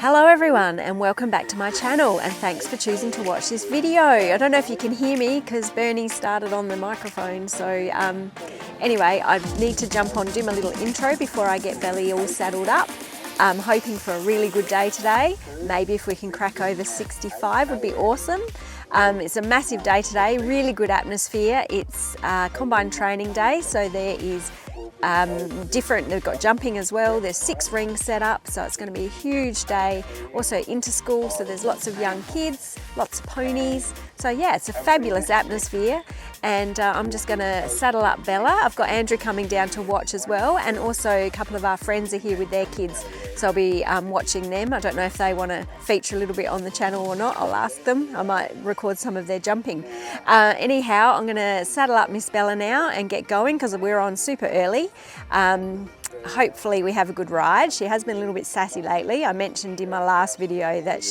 Hello everyone and welcome back to my channel, and thanks for choosing to watch this video. I don't know if you can hear me because Bernie started on the microphone, so anyway, I need to jump on, do my little intro before I get Belly all saddled up. I'm hoping for a really good day today. Maybe if we can crack over 65 would be awesome. It's a massive day today, really good atmosphere. It's combine training day, so there is they've got jumping as well. There's 6 rings set up, so it's going to be a huge day. Also inter-school, so there's lots of young kids, lots of ponies. So yeah, it's a fabulous atmosphere, and I'm just going to saddle up Bella. I've got Andrew coming down to watch as well, and also a couple of our friends are here with their kids, so I'll be watching them. I don't know if they want to feature a little bit on the channel or not. I'll ask them. I might record some of their jumping. Anyhow, I'm going to saddle up Miss Bella now and get going because we're on super early. Hopefully we have a good ride. She has been a little bit sassy lately. I mentioned in my last video that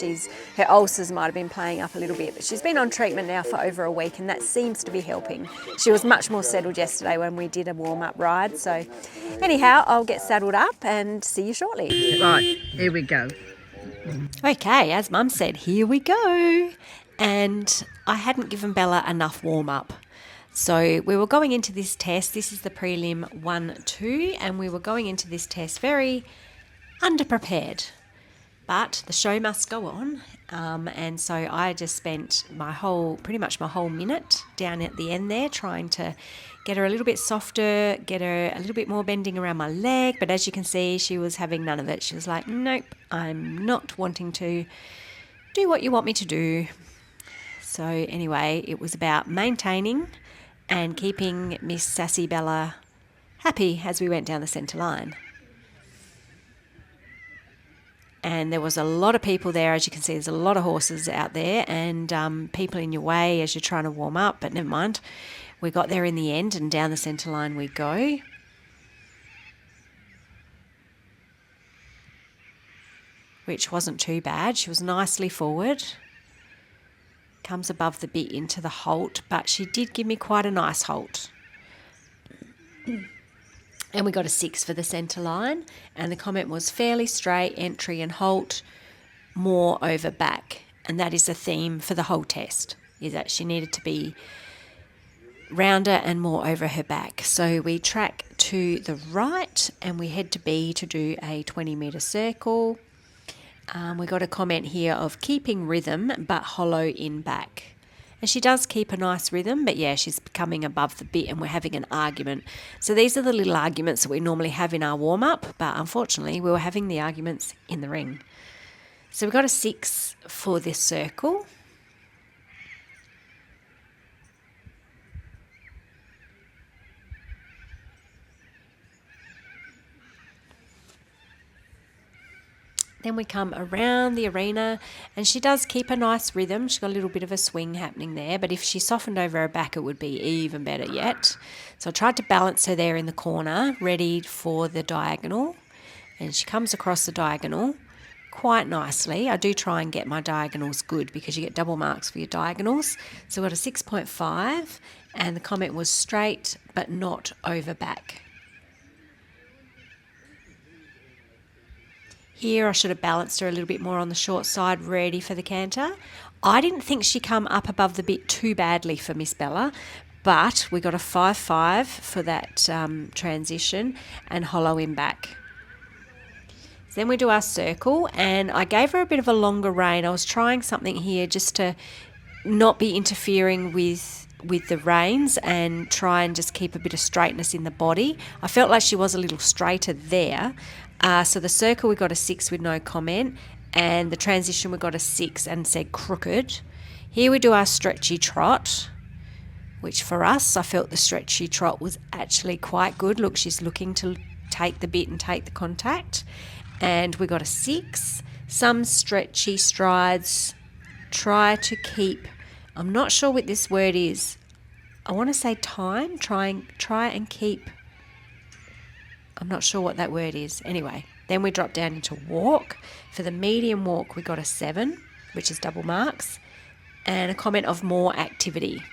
her ulcers might have been playing up a little bit, but she's been on treatment now for over a week and that seems to be helping. She was much more settled yesterday when we did a warm-up ride. So anyhow, I'll get saddled up and see you shortly. Right, here we go. Okay, as Mum said, here we go. And I hadn't given Bella enough warm-up. So we were going into this test. This is the prelim 1-2, and we were going into this test very underprepared. But the show must go on, and so I just spent pretty much my whole minute down at the end there trying to get her a little bit softer, get her a little bit more bending around my leg. But as you can see, she was having none of it. She was like, nope, I'm not wanting to do what you want me to do. So anyway, it was about maintaining and keeping Miss Sassy Bella happy as we went down the centre line. And there was a lot of people there. As you can see, there's a lot of horses out there and people in your way as you're trying to warm up, but never mind. We got there in the end and down the centre line we go. Which wasn't too bad. She was nicely forward. Comes above the bit into the halt, but she did give me quite a nice halt. And we got a 6 for the centre line, and the comment was fairly straight entry and halt, more over back. And that is the theme for the whole test, is that she needed to be rounder and more over her back. So we track to the right and we head to B to do a 20-metre circle. We got a comment here of keeping rhythm but hollow in back. And she does keep a nice rhythm, but yeah, she's coming above the bit and we're having an argument. So these are the little arguments that we normally have in our warm-up, but unfortunately we were having the arguments in the ring. So we got a 6 for this circle. Then we come around the arena and she does keep a nice rhythm. She's got a little bit of a swing happening there, but if she softened over her back, it would be even better yet. So I tried to balance her there in the corner, ready for the diagonal. And she comes across the diagonal quite nicely. I do try and get my diagonals good because you get double marks for your diagonals. So we got a 6.5 and the comment was straight but not over back. Here I should have balanced her a little bit more on the short side, ready for the canter. I didn't think she come up above the bit too badly for Miss Bella, but we got a 5.5 for that transition and hollow in back. Then we do our circle and I gave her a bit of a longer rein. I was trying something here just to not be interfering with the reins and try and just keep a bit of straightness in the body. I felt like she was a little straighter there. So the circle we got a 6 with no comment, and the transition we got a 6 and said crooked. Here we do our stretchy trot, which for us, I felt the stretchy trot was actually quite good. Look, she's looking to take the bit and take the contact. And we got a 6. Some stretchy strides. Try to keep, I'm not sure what this word is. I want to say time. Try and keep. I'm not sure what that word is. Anyway, then we drop down into walk. For the medium walk, we got a 7, which is double marks, and a comment of more activity.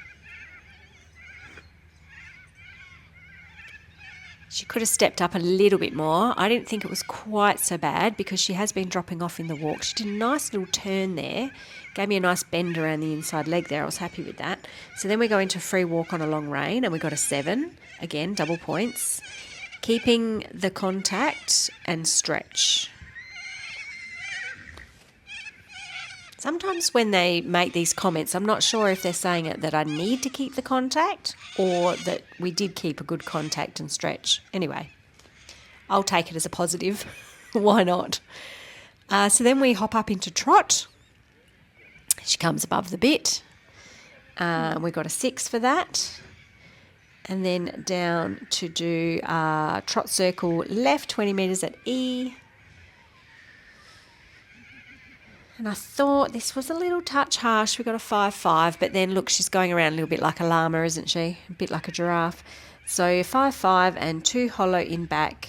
She could have stepped up a little bit more. I didn't think it was quite so bad because she has been dropping off in the walk. She did a nice little turn there, gave me a nice bend around the inside leg there. I was happy with that. So then we go into free walk on a long rein and we got a 7. Again, double points. Keeping the contact and stretch. Sometimes when they make these comments, I'm not sure if they're saying it that I need to keep the contact or that we did keep a good contact and stretch. Anyway, I'll take it as a positive. Why not? So then we hop up into trot. She comes above the bit. We got a 6 for that. And then down to do trot circle left, 20 metres at E. And I thought this was a little touch harsh. We got a 5-5, but then look, she's going around a little bit like a llama, isn't she? A bit like a giraffe. So 5-5 and 2 hollow in back.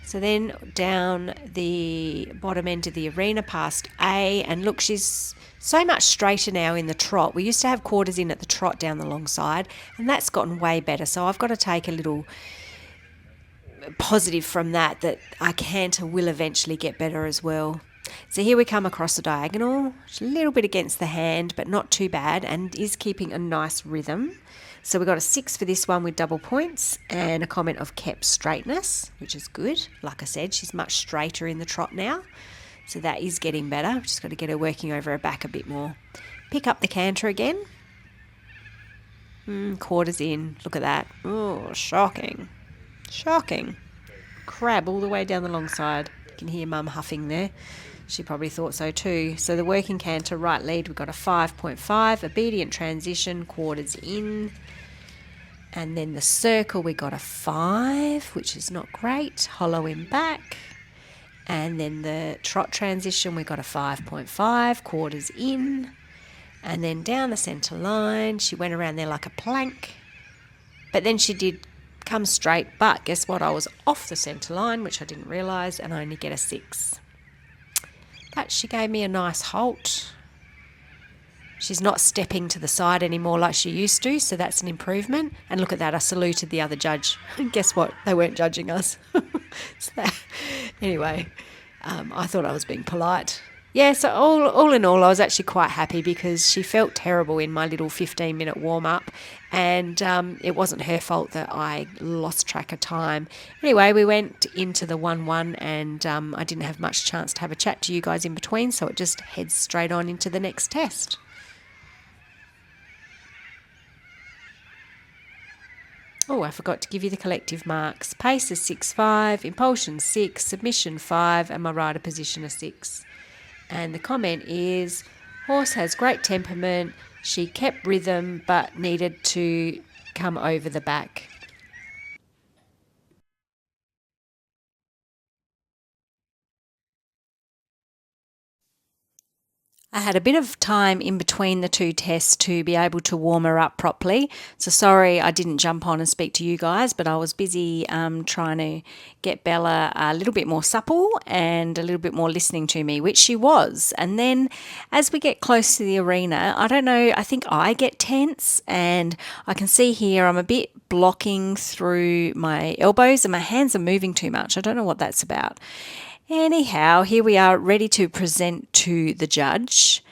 So then down the bottom end of the arena past A, and look, she's so much straighter now in the trot. We used to have quarters in at the trot down the long side, and that's gotten way better. So I've got to take a little positive from that our canter will eventually get better as well. So here we come across the diagonal. She's a little bit against the hand, but not too bad, and is keeping a nice rhythm. So we got a 6 for this one with double points and a comment of kept straightness, which is good. Like I said, she's much straighter in the trot now. So that is getting better. Just got to get her working over her back a bit more. Pick up the canter again. Quarters in. Look at that. Oh, shocking. Shocking. Crab all the way down the long side. You can hear Mum huffing there. She probably thought so too. So the working canter, right lead, we've got a 5.5. Obedient transition, quarters in. And then the circle, we got a 5, which is not great. Hollow in back. And then the trot transition, we got a 5.5, quarters in. And then down the centre line, she went around there like a plank. But then she did come straight. But guess what? I was off the centre line, which I didn't realise, and I only get a 6. But she gave me a nice halt. She's not stepping to the side anymore like she used to, so that's an improvement. And look at that, I saluted the other judge. Guess what? They weren't judging us. Anyway, I thought I was being polite. Yeah, so all in all, I was actually quite happy because she felt terrible in my little 15-minute warm-up, and it wasn't her fault that I lost track of time. Anyway, we went into the 1-1, and I didn't have much chance to have a chat to you guys in between, so it just heads straight on into the next test. Oh, I forgot to give you the collective marks. Pace is 6.5, impulsion 6, submission 5, and my rider position a 6. And the comment is, horse has great temperament. She kept rhythm but needed to come over the back. I had a bit of time in between the two tests to be able to warm her up properly. So sorry I didn't jump on and speak to you guys, but I was busy trying to get Bella a little bit more supple and a little bit more listening to me, which she was. And then as we get close to the arena, I don't know, I think I get tense, and I can see here I'm a bit blocking through my elbows and my hands are moving too much. I don't know what that's about. Anyhow, here we are ready to present to the judge,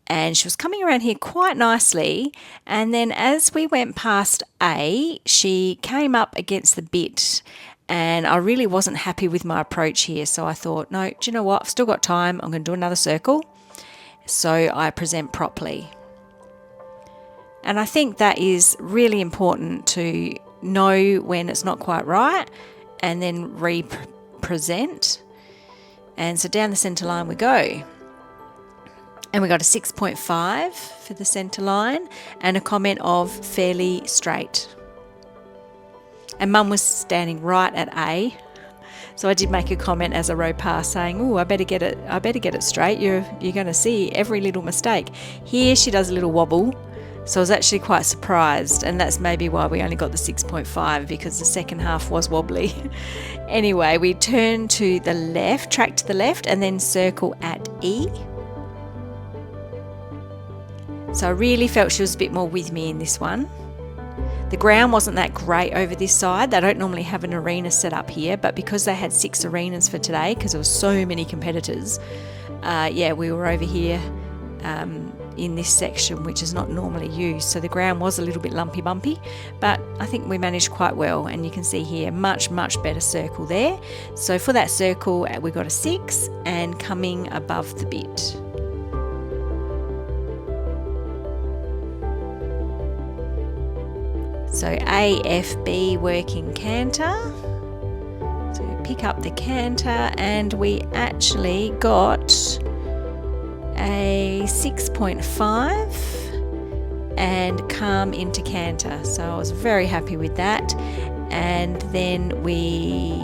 and she was coming around here quite nicely, and then as we went past A, she came up against the bit, and I really wasn't happy with my approach here, so I thought, no, do you know what, I've still got time, I'm going to do another circle, so I present properly. And I think that is really important to know when it's not quite right and then re-present. And so down the centre line we go. And we got a 6.5 for the centre line and a comment of fairly straight. And Mum was standing right at A. So I did make a comment as I rode past saying, oh, I better get it straight. You're going to see every little mistake. Here she does a little wobble. So I was actually quite surprised, and that's maybe why we only got the 6.5, because the second half was wobbly. Anyway, we turn to the left, track to the left, and then circle at E. So I really felt she was a bit more with me in this one. The ground wasn't that great over this side. They don't normally have an arena set up here, but because they had 6 arenas for today, because there were so many competitors, yeah, we were over here in this section, which is not normally used. So the ground was a little bit lumpy bumpy, but I think we managed quite well. And you can see here, much better circle there. So for that circle, we got a 6 and coming above the bit. So A, F, B working canter. So pick up the canter, and we actually got a 6.5 and come into canter. So I was very happy with that. And then we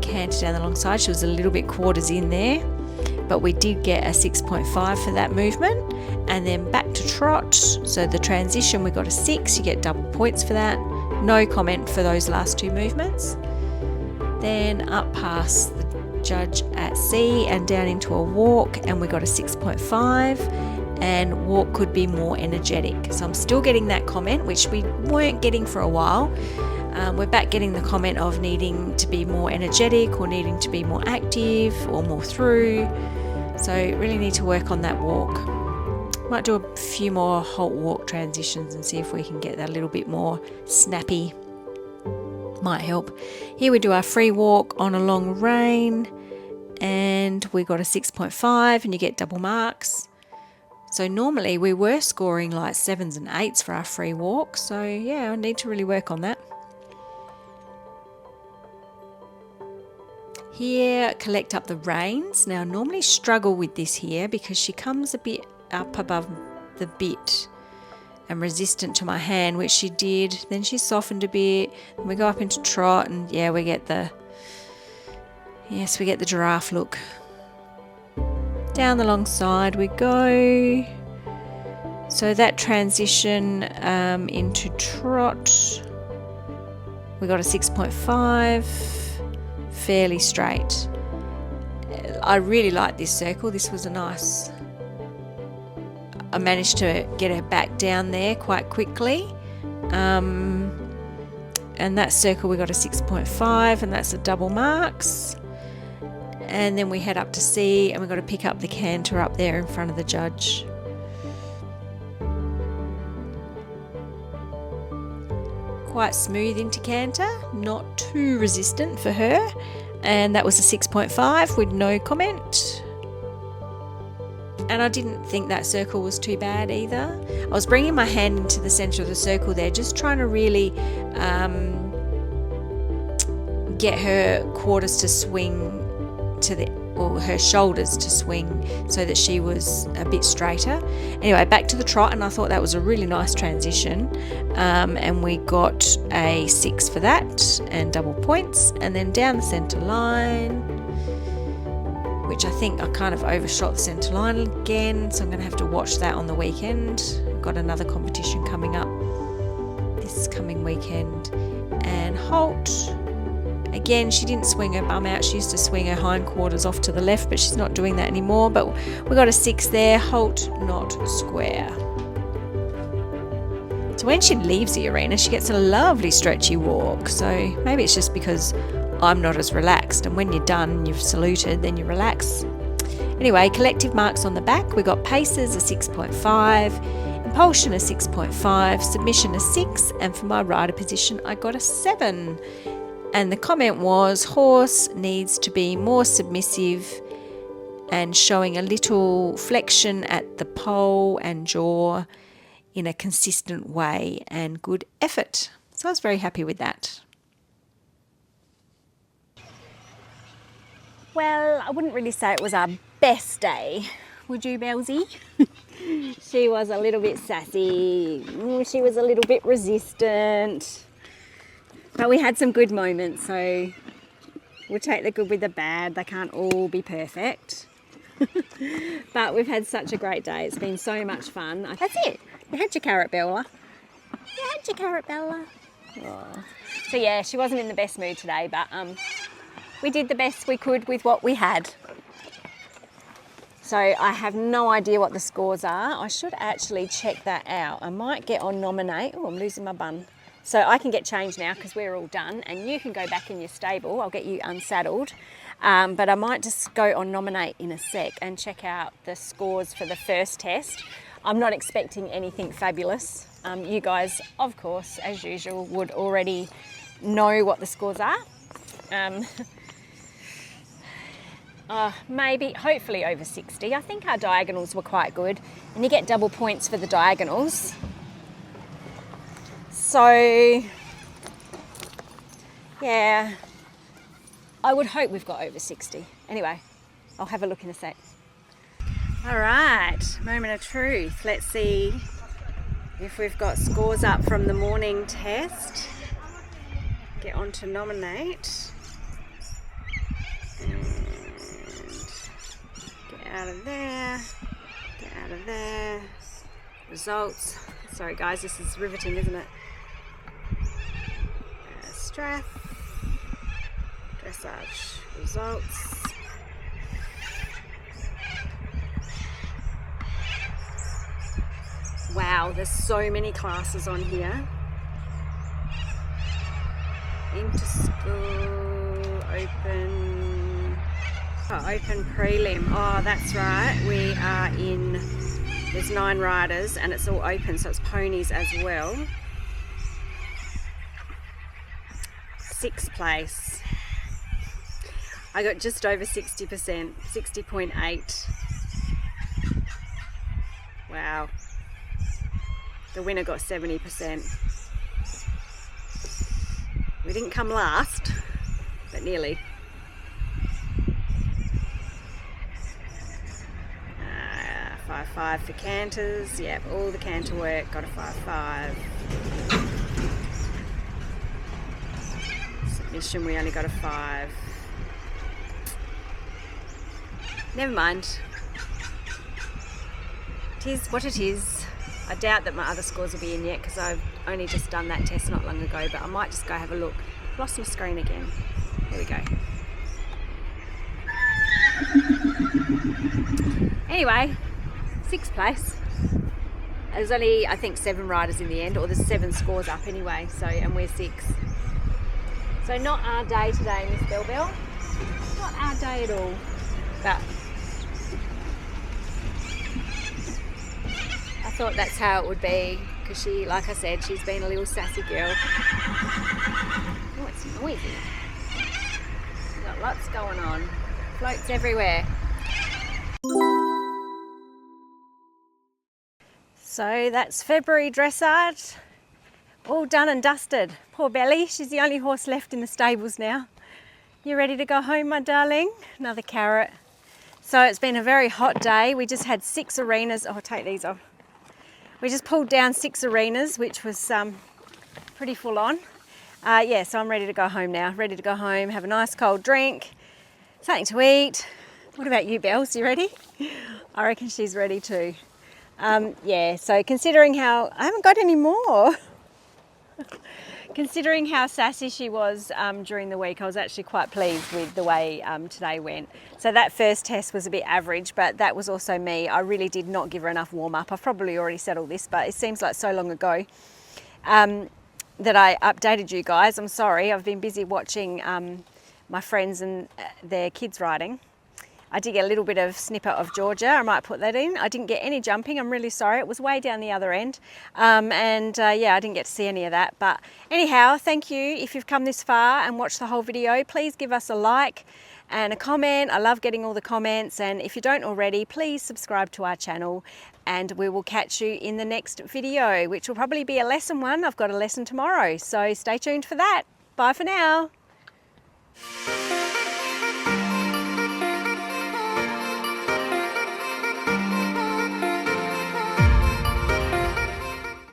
cantered down the long side. She was a little bit quarters in there, but we did get a 6.5 for that movement. And then back to trot. So the transition, we got a 6. You get double points for that. No comment for those last 2 movements. Then up past the judge at C and down into a walk, and we got a 6.5. And walk could be more energetic. So I'm still getting that comment, which we weren't getting for a while. We're back getting the comment of needing to be more energetic or needing to be more active or more through. So really need to work on that walk. Might do a few more halt walk transitions and see if we can get that a little bit more snappy. Might help. Here we do our free walk on a long rein, and we got a 6.5, and you get double marks. So normally we were scoring like 7s and 8s for our free walk. So yeah, I need to really work on that. Here, collect up the reins. Now I normally struggle with this here because she comes a bit up above the bit and resistant to my hand, which she did. Then she softened a bit, and we go up into trot, and yeah, we get the giraffe look. Down the long side we go. So that transition into trot, we got a 6.5, fairly straight. I really like this circle. This was a nice, I managed to get her back down there quite quickly. And that circle we got a 6.5, and that's a double marks. And then we head up to C, and we've got to pick up the canter up there in front of the judge. Quite smooth into canter, not too resistant for her. And that was a 6.5 with no comment. And I didn't think that circle was too bad either. I was bringing my hand into the centre of the circle there, just trying to really get her quarters to swing or her shoulders to swing so that she was a bit straighter. Anyway, back to the trot, and I thought that was a really nice transition. And we got a 6 for that and double points. And then down the centre line, which I think I kind of overshot the centre line again, so I'm going to have to watch that on the weekend. I've got another competition coming up this coming weekend. And halt. Again, she didn't swing her bum out. She used to swing her hindquarters off to the left, but she's not doing that anymore. But we got a 6 there. Halt, not square. So when she leaves the arena, she gets a lovely stretchy walk. So maybe it's just because I'm not as relaxed, and when you're done and you've saluted, then you relax. Anyway, collective marks on the back. We got paces a 6.5, impulsion a 6.5, submission a 6, and for my rider position I got a 7. And the comment was, horse needs to be more submissive and showing a little flexion at the pole and jaw in a consistent way, and good effort. So I was very happy with that. Well, I wouldn't really say it was our best day, would you, Belzy? She was a little bit sassy. She was a little bit resistant. But we had some good moments, so we'll take the good with the bad. They can't all be perfect. But we've had such a great day. It's been so much fun. That's it. You had your carrot, Bella. You had your carrot, Bella. Oh. So yeah, she wasn't in the best mood today, but we did the best we could with what we had. So I have no idea what the scores are. I should actually check that out. I might get on nominate. Oh, I'm losing my bun. So I can get changed now because we're all done, and you can go back in your stable. I'll get you unsaddled. But I might just go on nominate in a sec and check out the scores for the first test. I'm not expecting anything fabulous. You guys, of course, as usual, would already know what the scores are. Maybe, hopefully over 60. I think our diagonals were quite good, and you get double points for the diagonals. So, yeah, I would hope we've got over 60. Anyway, I'll have a look in a sec. All right, moment of truth. Let's see if we've got scores up from the morning test. Get on to nominate. And get out of there. Get out of there. Results. Sorry guys, this is riveting, isn't it? Strap. Dressage. Results. Wow, there's so many classes on here. Inter-school, open prelim. Oh, that's right. We are in, there's 9 riders and it's all open, so it's ponies as well. 6th place. I got just over 60%, 60.8. Wow. The winner got 70%. We didn't come last, but nearly. 5.5 for canters. Yep, all the canter work got a 5.5. Submission, we only got a 5. Never mind. It is what it is. I doubt that my other scores will be in yet because I've only just done that test not long ago, but I might just go have a look. Lost my screen again. There we go. Anyway, 6th place. There's only, I think, 7 riders in the end, or there's 7 scores up anyway, so, and we're 6. So not our day today, Miss Bell Bell. Not our day at all. But I thought that's how it would be, because she, like I said, she's been a little sassy girl. Oh, it's noisy. We've got lots going on. Floats everywhere. So that's February dressage. All done and dusted. Poor Belly, she's the only horse left in the stables now. You ready to go home, my darling? Another carrot. So it's been a very hot day. We just had 6 arenas. Oh, I'll take these off. We just pulled down 6 arenas, which was pretty full on. Yeah, so I'm ready to go home now. Ready to go home, have a nice cold drink, something to eat. What about you, Bells? You ready? I reckon she's ready too. Yeah, so considering how, I haven't got any more. Considering how sassy she was during the week, I was actually quite pleased with the way today went. So that first test was a bit average, but that was also me. I really did not give her enough warm up. I've probably already said all this, but it seems like so long ago that I updated you guys. I'm sorry, I've been busy watching my friends and their kids riding. I did get a little bit of snippet of Georgia. I might put that in. I didn't get any jumping. I'm really sorry. It was way down the other end. Yeah, I didn't get to see any of that. But anyhow, thank you. If you've come this far and watched the whole video, please give us a like and a comment. I love getting all the comments. And if you don't already, please subscribe to our channel. And we will catch you in the next video, which will probably be a lesson 1. I've got a lesson tomorrow. So stay tuned for that. Bye for now.